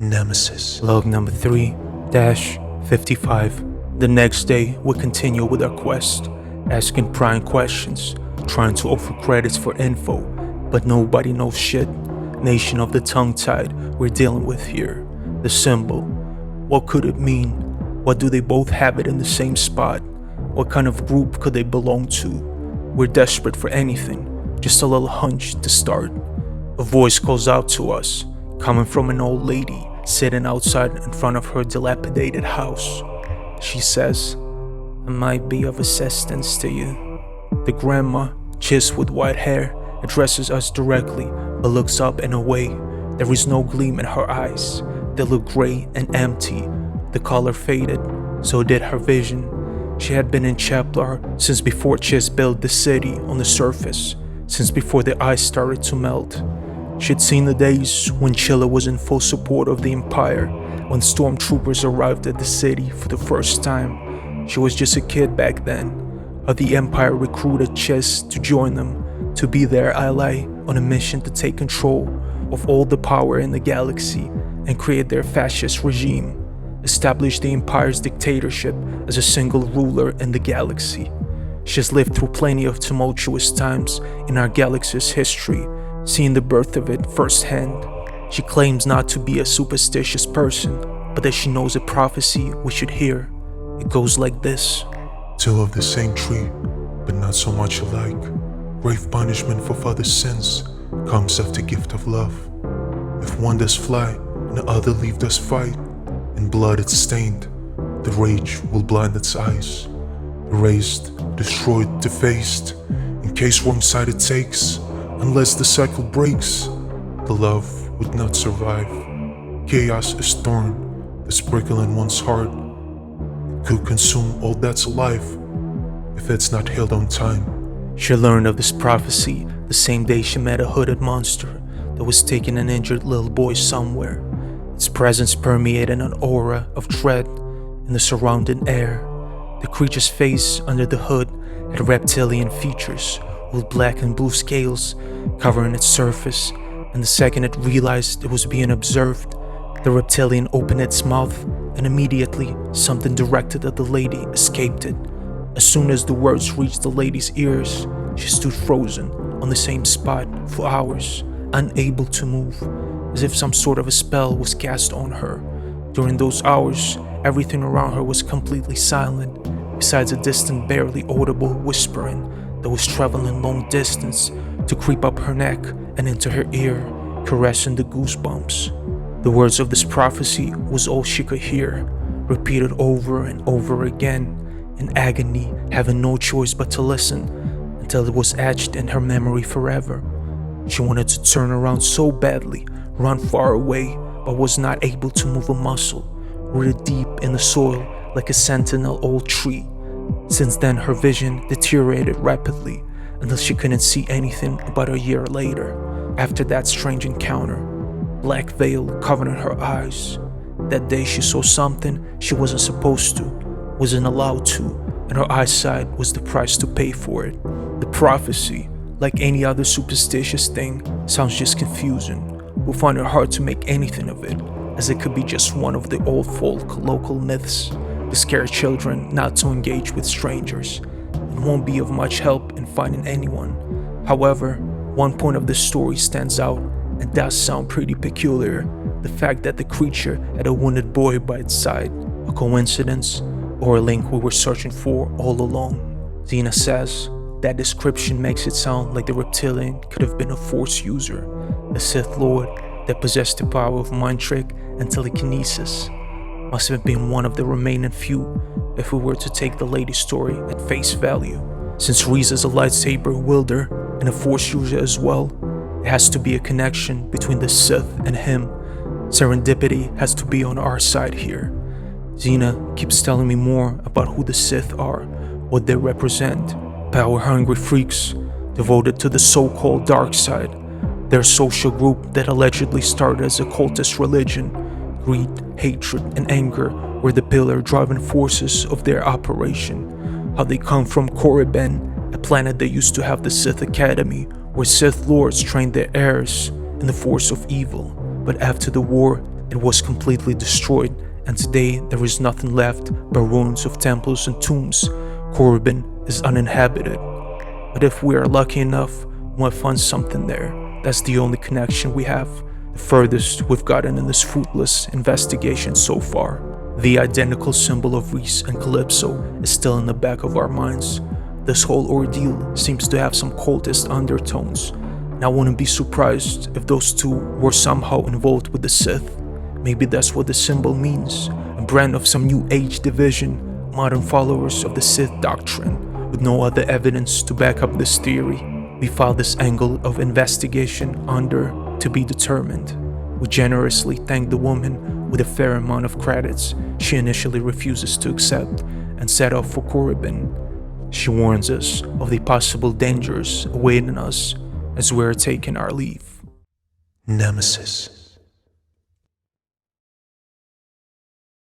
Nemesis. Log number 3-55. The next day, we continue with our quest, asking prying questions, trying to offer credits for info, but nobody knows shit. Nation of the tongue-tied we're dealing with here. The symbol. What could it mean? What do they both have it in the same spot? What kind of group could they belong to? We're desperate for anything, just a little hunch to start. A voice calls out to us, coming from an old lady sitting outside in front of her dilapidated house. She says, "I might be of assistance to you." The grandma, just with white hair, addresses us directly but looks up and away. There is no gleam in her eyes. They look gray and empty. The color faded, so did her vision. She had been in Chaplar since before Chiz built the city on the surface, since before the ice started to melt. She'd seen the days when Chilla was in full support of the Empire, when stormtroopers arrived at the city for the first time. She was just a kid back then. How the Empire recruited Chiz to join them, to be their ally on a mission to take control of all the power in the galaxy and create their fascist regime, establish the Empire's dictatorship as a single ruler in the galaxy. She's lived through plenty of tumultuous times in our galaxy's history, seeing the birth of it firsthand. She claims not to be a superstitious person, but that she knows a prophecy we should hear. It goes like this. Two of the same tree, but not so much alike. Grave punishment for father's sins comes after gift of love. If one does fly and the other leave does fight, in blood it's stained, the rage will blind its eyes. Erased, destroyed, defaced, in case wrong side it takes. Unless the cycle breaks, the love would not survive. Chaos is thorn, the sprinkle in one's heart. It could consume all that's alive, if it's not healed on time. She learned of this prophecy the same day she met a hooded monster that was taking an injured little boy somewhere. Its presence permeated an aura of dread in the surrounding air. The creature's face under the hood had reptilian features, with black and blue scales covering its surface, and the second it realized it was being observed, the reptilian opened its mouth, and immediately something directed at the lady escaped it. As soon as the words reached the lady's ears, she stood frozen on the same spot for hours, unable to move, as if some sort of a spell was cast on her. During those hours, everything around her was completely silent, besides a distant, barely audible whispering that was traveling long distance to creep up her neck and into her ear, caressing the goosebumps. The words of this prophecy was all she could hear, repeated over and over again, in agony, having no choice but to listen until it was etched in her memory forever. She wanted to turn around so badly, run far away, but was not able to move a muscle, rooted deep in the soil like a sentinel old tree. Since then, her vision deteriorated rapidly until she couldn't see anything about a year later. After that strange encounter, black veil covering her eyes. That day she saw something she wasn't supposed to, wasn't allowed to, and her eyesight was the price to pay for it. The prophecy, like any other superstitious thing, sounds just confusing. We find it hard to make anything of it, as it could be just one of the old folk local myths to scare children not to engage with strangers. It won't be of much help in finding anyone. However, one point of the story stands out and does sound pretty peculiar. The fact that the creature had a wounded boy by its side. A coincidence or a link we were searching for all along? Xena says that description makes it sound like the reptilian could have been a Force user, a Sith Lord that possessed the power of mind trick and telekinesis. Must have been one of the remaining few if we were to take the lady's story at face value. Since Riza's a lightsaber wielder and a Force user as well, it has to be a connection between the Sith and him. Serendipity has to be on our side here. Xena keeps telling me more about who the Sith are, what they represent. Power-hungry freaks devoted to the so-called dark side. Their social group that allegedly started as a cultist religion. Greed, hatred, and anger were the pillar driving forces of their operation. How they come from Korriban, a planet that used to have the Sith Academy, where Sith Lords trained their heirs in the force of evil. But after the war, It was completely destroyed, and today there is nothing left but ruins of temples and tombs. Korriban is uninhabited. But if we are lucky enough, we might find something there. That's the only connection we have, the furthest we've gotten in this fruitless investigation so far. The identical symbol of Reese and Calypso is still in the back of our minds. This whole ordeal seems to have some cultist undertones, and I wouldn't be surprised if those two were somehow involved with the Sith. Maybe that's what the symbol means, a brand of some new age division, modern followers of the Sith doctrine. With no other evidence to back up this theory, we file this angle of investigation under to be determined. We generously thank the woman with a fair amount of credits she initially refuses to accept and set off for Korriban. She warns us of the possible dangers awaiting us as we are taking our leave. Nemesis.